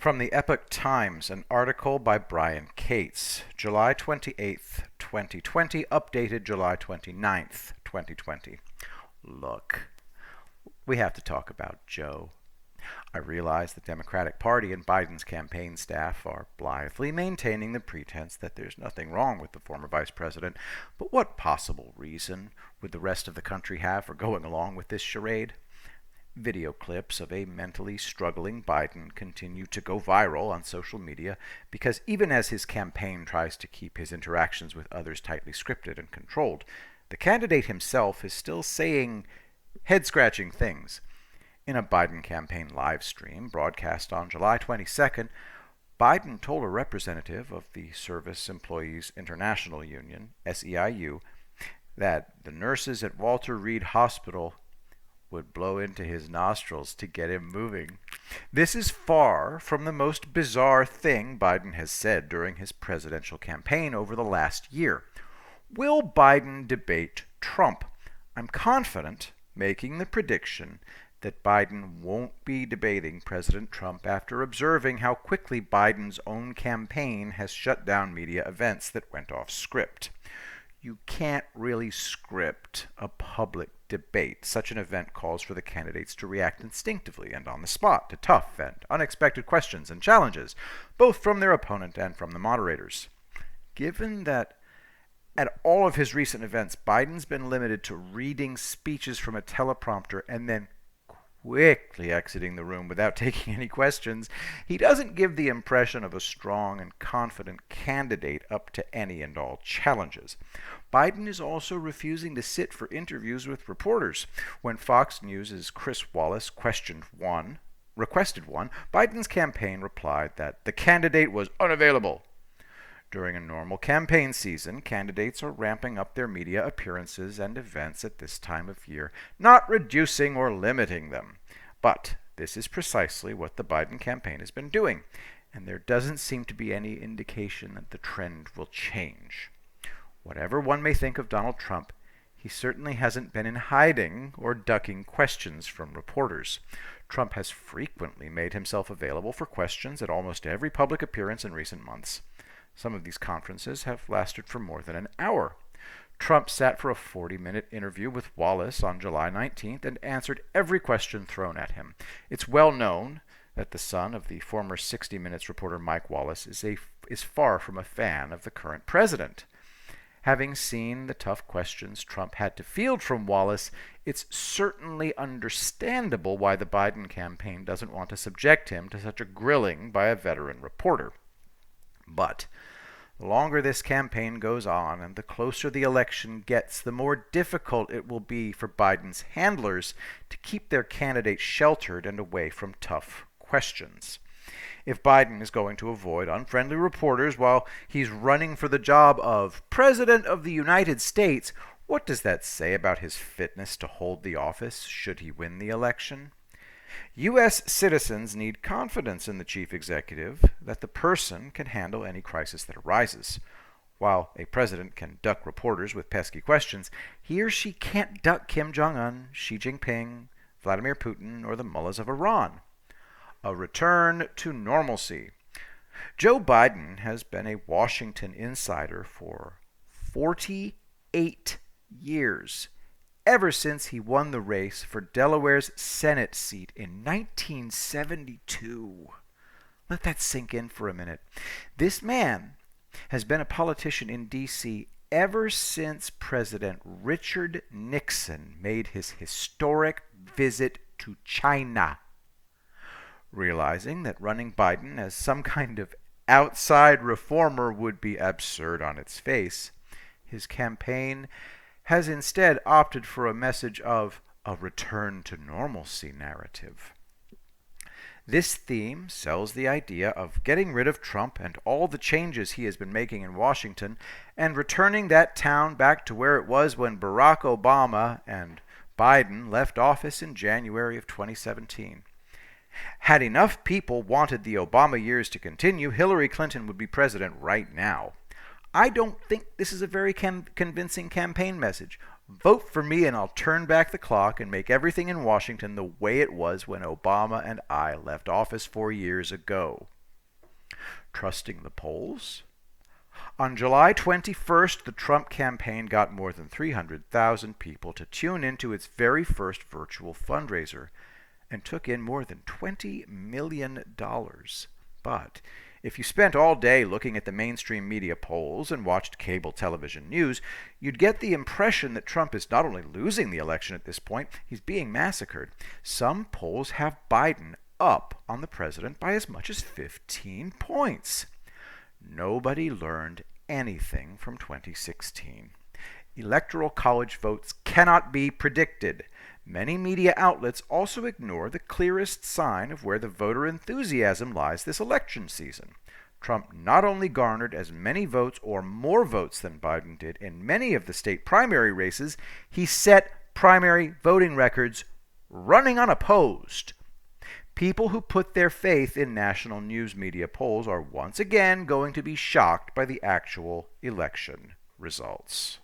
From the Epoch Times, an article by Brian Cates, July 28th, 2020, updated July 29th, 2020. Look, we have to talk about Joe. I realize the Democratic Party and Biden's campaign staff are blithely maintaining the pretense that there's nothing wrong with the former vice president, but what possible reason would the rest of the country have for going along with this charade? Video clips of a mentally struggling Biden continue to go viral on social media because even as his campaign tries to keep his interactions with others tightly scripted and controlled, the candidate himself is still saying head-scratching things. In a Biden campaign live stream broadcast on July 22nd, Biden told a representative of the Service Employees International Union, SEIU, that the nurses at Walter Reed Hospital would blow into his nostrils to get him moving. This is far from the most bizarre thing Biden has said during his presidential campaign over the last year. Will Biden debate Trump? I'm confident making the prediction that Biden won't be debating President Trump after observing how quickly Biden's own campaign has shut down media events that went off script. You can't really script a public debate. Such an event calls for the candidates to react instinctively and on the spot to tough and unexpected questions and challenges, both from their opponent and from the moderators. Given that at all of his recent events, Biden's been limited to reading speeches from a teleprompter and then quickly exiting the room without taking any questions, he doesn't give the impression of a strong and confident candidate up to any and all challenges. Biden is also refusing to sit for interviews with reporters. When Fox News' Chris Wallace requested one, Biden's campaign replied that the candidate was unavailable. During a normal campaign season, candidates are ramping up their media appearances and events at this time of year, not reducing or limiting them. But this is precisely what the Biden campaign has been doing, and there doesn't seem to be any indication that the trend will change. Whatever one may think of Donald Trump, he certainly hasn't been in hiding or ducking questions from reporters. Trump has frequently made himself available for questions at almost every public appearance in recent months. Some of these conferences have lasted for more than an hour. Trump sat for a 40-minute interview with Wallace on July 19th and answered every question thrown at him. It's well known that the son of the former 60 Minutes reporter Mike Wallace is far from a fan of the current president. Having seen the tough questions Trump had to field from Wallace, it's certainly understandable why the Biden campaign doesn't want to subject him to such a grilling by a veteran reporter. But the longer this campaign goes on and the closer the election gets, the more difficult it will be for Biden's handlers to keep their candidate sheltered and away from tough questions. If Biden is going to avoid unfriendly reporters while he's running for the job of President of the United States, what does that say about his fitness to hold the office should he win the election? U.S. citizens need confidence in the chief executive that the person can handle any crisis that arises. While a president can duck reporters with pesky questions, he or she can't duck Kim Jong-un, Xi Jinping, Vladimir Putin, or the mullahs of Iran. A return to normalcy. Joe Biden has been a Washington insider for 48 years. Ever since he won the race for Delaware's Senate seat in 1972. Let that sink in for a minute. This man has been a politician in D.C. ever since President Richard Nixon made his historic visit to China. Realizing that running Biden as some kind of outside reformer would be absurd on its face, his campaign has instead opted for a message of a return to normalcy narrative. This theme sells the idea of getting rid of Trump and all the changes he has been making in Washington and returning that town back to where it was when Barack Obama and Biden left office in January of 2017. Had enough people wanted the Obama years to continue, Hillary Clinton would be president right now. I don't think this is a very convincing campaign message. Vote for me and I'll turn back the clock and make everything in Washington the way it was when Obama and I left office 4 years ago. Trusting the polls? On July 21st, the Trump campaign got more than 300,000 people to tune into its very first virtual fundraiser and took in more than $20 million. But if you spent all day looking at the mainstream media polls and watched cable television news, you'd get the impression that Trump is not only losing the election at this point, he's being massacred. Some polls have Biden up on the president by as much as 15 points. Nobody learned anything from 2016. Electoral college votes cannot be predicted. Many media outlets also ignore the clearest sign of where the voter enthusiasm lies this election season. Trump not only garnered as many votes or more votes than Biden did in many of the state primary races, he set primary voting records running unopposed. People who put their faith in national news media polls are once again going to be shocked by the actual election results.